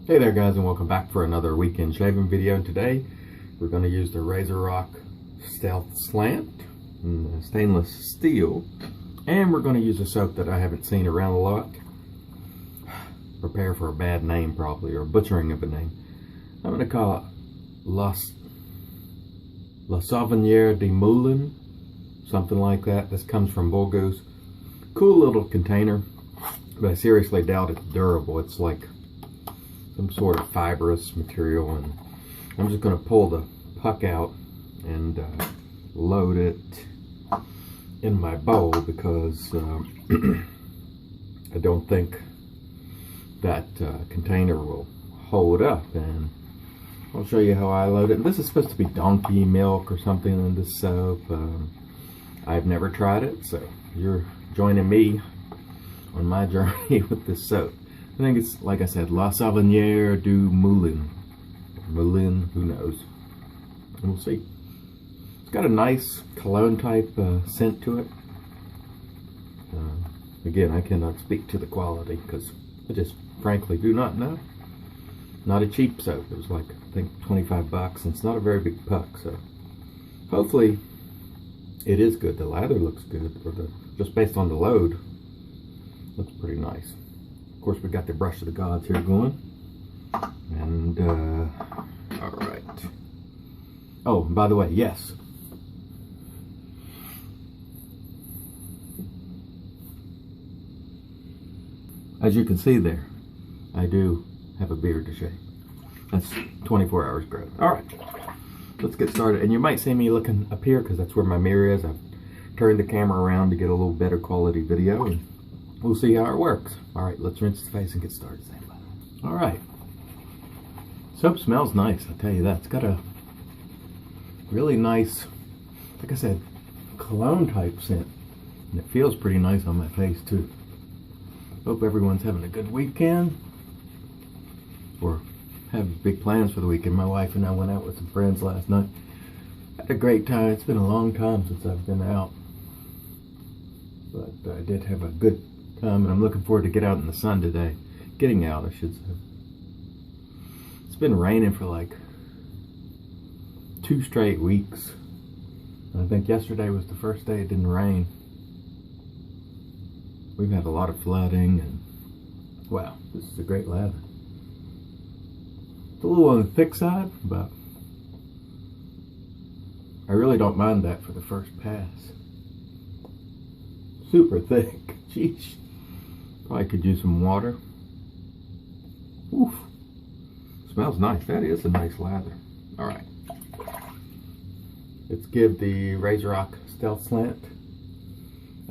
Hey there guys, and welcome back for another weekend shaving video. And today we're going to use the RazoRock Stealth Slant in stainless steel, and we're going to use a soap that I haven't seen around a lot. Prepare for a bad name probably, or a butchering of a name. I'm going to call it Savonniere Du Moulin, something like that. This comes from Bulgo's. Cool little container, but I seriously doubt it's durable. It's like some sort of fibrous material, and I'm just going to pull the puck out and load it in my bowl because I don't think that container will hold up, and I'll show you how I load it. And this is supposed to be donkey milk or something in this soap. I've never tried it, so you're joining me on my journey with this soap. I think it's, like I said, Savonniere Du Moulin. Moulin, who knows? And we'll see. It's got a nice cologne type scent to it. Again, I cannot speak to the quality because I just frankly do not know. Not a cheap soap. It was like, I think, 25 bucks, and it's not a very big puck, so hopefully it is good. The lather looks good, or just based on the load, looks pretty nice. Of course, we got the brush of the gods here going, and all right. Oh, by the way, yes, as you can see there, I do have a beard to shave. That's 24 hours growth. All right, let's get started. And you might see me looking up here because that's where my mirror is. I've turned the camera around to get a little better quality video, and we'll see how it works. All right, let's rinse the face and get started. All right, soap smells nice, I'll tell you that. It's got a really nice, like I said, cologne type scent, and it feels pretty nice on my face too. Hope everyone's having a good weekend, or have big plans for the weekend. My wife and I went out with some friends last night. Had a great time. It's been a long time since I've been out, but I did have a good time, and I'm looking forward to get out in the sun today. Getting out, I should say. It's been raining for like 2 straight weeks. And I think yesterday was the first day it didn't rain. We've had a lot of flooding, and wow, this is a great lather. It's a little on the thick side, but I really don't mind that for the first pass. Super thick. Jeez. Probably could use some water. Oof. Smells nice. That is a nice lather. Alright. Let's give the RazoRock Stealth Slant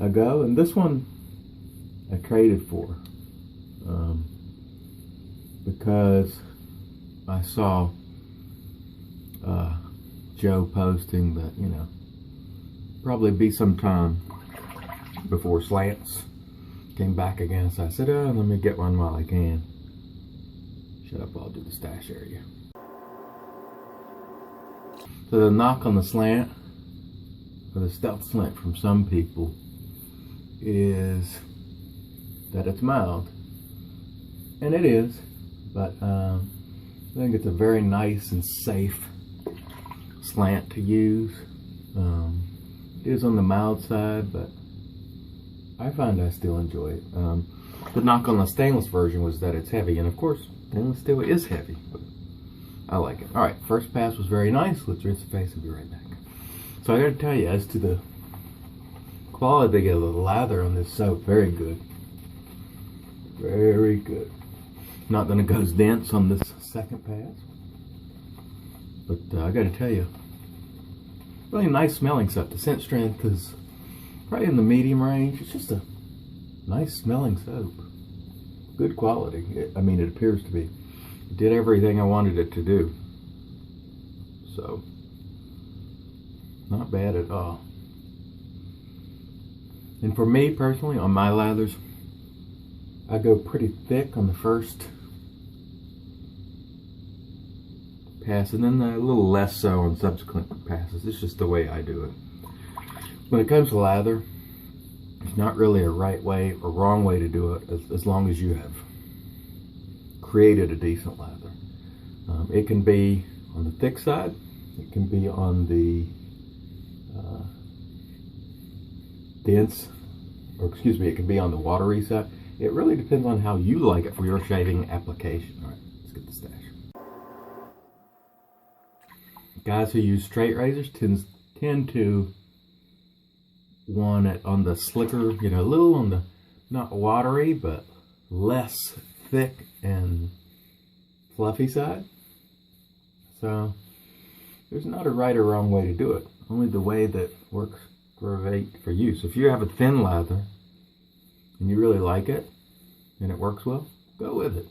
a go. And this one I traded for. Because I saw Joe posting that, you know, probably be some time before Slants came back again, so I said, oh, let me get one while I can. Shut up, I'll do the stash area. So the knock on the Slant, or the Stealth Slant from some people, is that it's mild. And it is, but I think it's a very nice and safe slant to use. It is on the mild side, but I find I still enjoy it. The knock on the stainless version was that it's heavy, and of course, stainless steel is heavy, but I like it. All right, first pass was very nice. Let's rinse the face and be right back. So I gotta tell you, as to the quality of the lather on this soap, very good. Very good. Not that it goes dense on this second pass, but I gotta tell you, really nice smelling soap. The scent strength is probably in the medium range. It's just a nice smelling soap. Good quality. I mean, it appears to be. It did everything I wanted it to do. So, not bad at all. And for me personally, on my lathers, I go pretty thick on the first pass, and then a little less so on subsequent passes. It's just the way I do it. When it comes to lather, there's not really a right way or wrong way to do it, as long as you have created a decent lather. It can be on the thick side, it can be on the dense, or excuse me, it can be on the watery side. It really depends on how you like it for your shaving application. All right, let's get the stash. Guys who use straight razors tend to want it on the slicker, you know, a little on the, not watery, but less thick and fluffy side. So there's not a right or wrong way to do it, only the way that works great for you. So if you have a thin lather and you really like it and it works well, go with it.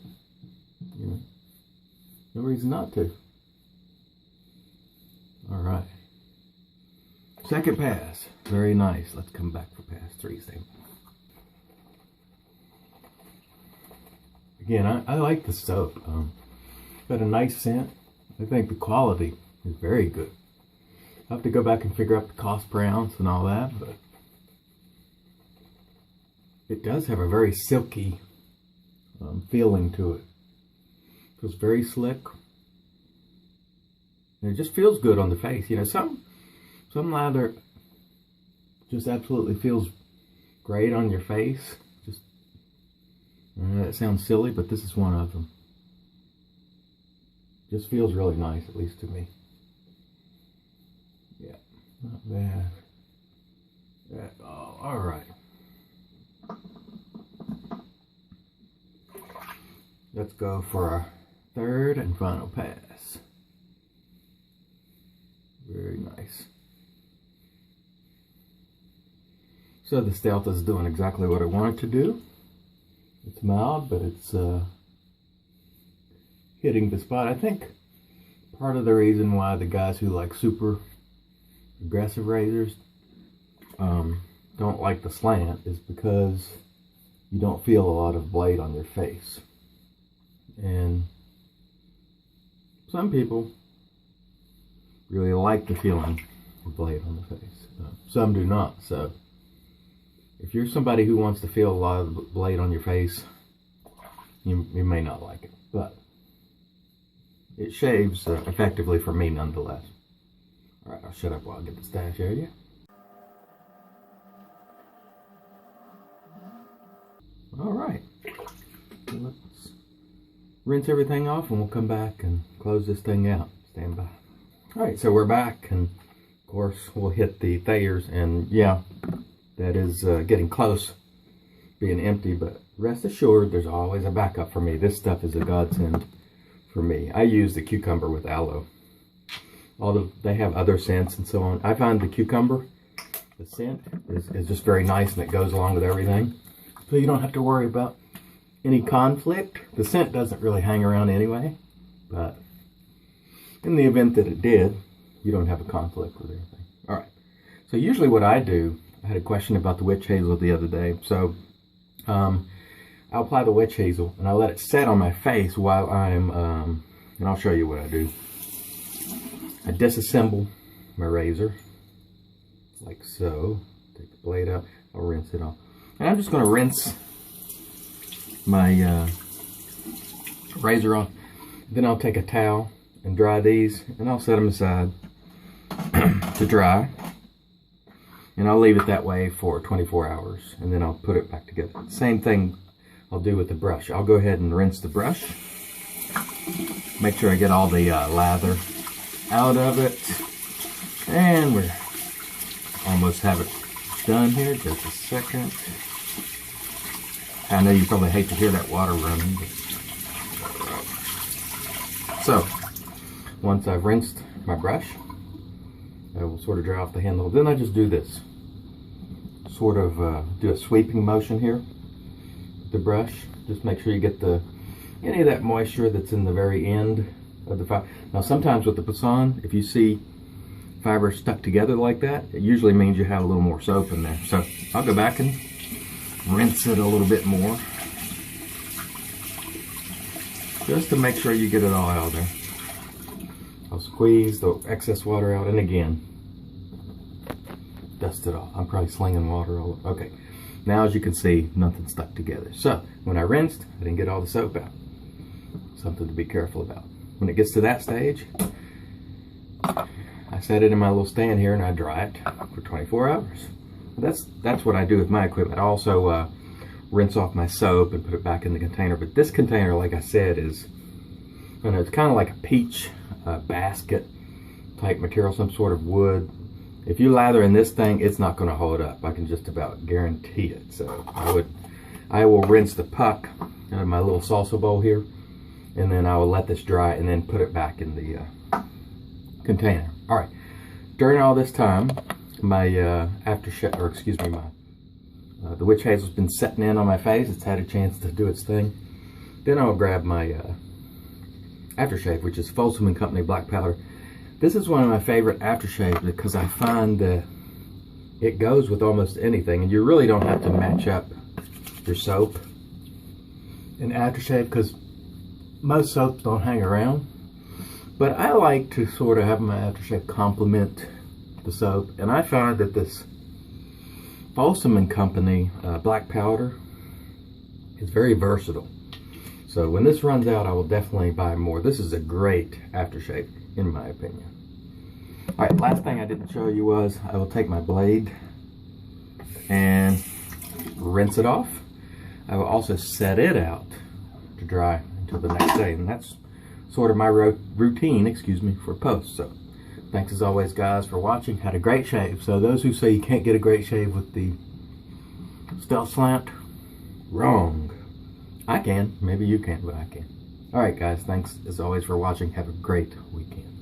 You know, no reason not to. All right, second pass, very nice. Let's come back for pass 3. Same. Again, I like the soap. Got a nice scent. I think the quality is very good. I'll have to go back and figure out the cost per ounce and all that, but it does have a very silky feeling to it. It feels very slick. And it just feels good on the face. You know, some lather just absolutely feels great on your face. Just, I know that sounds silly, but this is one of them. Just feels really nice, at least to me. Yeah, not bad. At all. All right. Let's go for our third and final pass. Very nice. So the Stealth is doing exactly what I want it to do. It's mild, but it's hitting the spot. I think part of the reason why the guys who like super aggressive razors don't like the Slant is because you don't feel a lot of blade on your face. And some people really like the feeling of blade on the face. Some do not. So if you're somebody who wants to feel a lot of blade on your face, you may not like it. But it shaves effectively for me nonetheless. All right, I'll shut up while I get the stash area. All right, so let's rinse everything off and we'll come back and close this thing out. Stand by. All right, so we're back, and of course we'll hit the Thayers, and yeah, that is getting close being empty, but rest assured there's always a backup for me. This stuff is a godsend for me. I use the cucumber with aloe. Although they have other scents and so on. I find the cucumber, the scent is just very nice, and it goes along with everything. So you don't have to worry about any conflict. The scent doesn't really hang around anyway, but in the event that it did, you don't have a conflict with anything. All right. So usually what I do, I had a question about the witch hazel the other day. So I'll apply the witch hazel and I let it set on my face while I'm, and I'll show you what I do. I disassemble my razor like so. Take the blade out. I'll rinse it off. And I'm just going to rinse my razor off. Then I'll take a towel and dry these, and I'll set them aside to dry. And I'll leave it that way for 24 hours, and then I'll put it back together. Same thing I'll do with the brush. I'll go ahead and rinse the brush. Make sure I get all the lather out of it. And we almost have it done here. Just a second. I know you probably hate to hear that water running. But... So, once I've rinsed my brush, I will sort of dry off the handle. Then I just do this. Sort of do a sweeping motion here with the brush. Just make sure you get any of that moisture that's in the very end of the fiber. Now sometimes with the Plisson, if you see fibers stuck together like that, it usually means you have a little more soap in there. So I'll go back and rinse it a little bit more. Just to make sure you get it all out of there. I'll squeeze the excess water out, and again, dust it off. I'm probably slinging water all over. Okay, now as you can see, nothing stuck together. So when I rinsed, I didn't get all the soap out. something to be careful about. When it gets to that stage, I set it in my little stand here and I dry it for 24 hours. That's what I do with my equipment. I also rinse off my soap and put it back in the container. But this container, like I said, is, you know, it's kind of like a peach basket type material, some sort of wood. If you lather in this thing, it's not going to hold up. I can just about guarantee it. So I will rinse the puck out of my little salsa bowl here, and then I will let this dry and then put it back in the container. All right. During all this time, my aftershave, or excuse me, the witch hazel's been setting in on my face. It's had a chance to do its thing. Then I'll grab my aftershave, which is Folsom & Company black powder. This is one of my favorite aftershaves because I find that it goes with almost anything, and you really don't have to match up your soap and aftershave because most soaps don't hang around. But I like to sort of have my aftershave complement the soap, and I find that this Folsom & Company black powder is very versatile. So when this runs out, I will definitely buy more. This is a great aftershave, in my opinion. All right, last thing I didn't show you was I will take my blade and rinse it off. I will also set it out to dry until the next day, and that's sort of my routine, excuse me, for post. So thanks as always, guys, for watching. Had a great shave. So those who say you can't get a great shave with the Stealth Slant, wrong. I can. Maybe you can't, but I can. All right, guys, thanks as always for watching. Have a great weekend.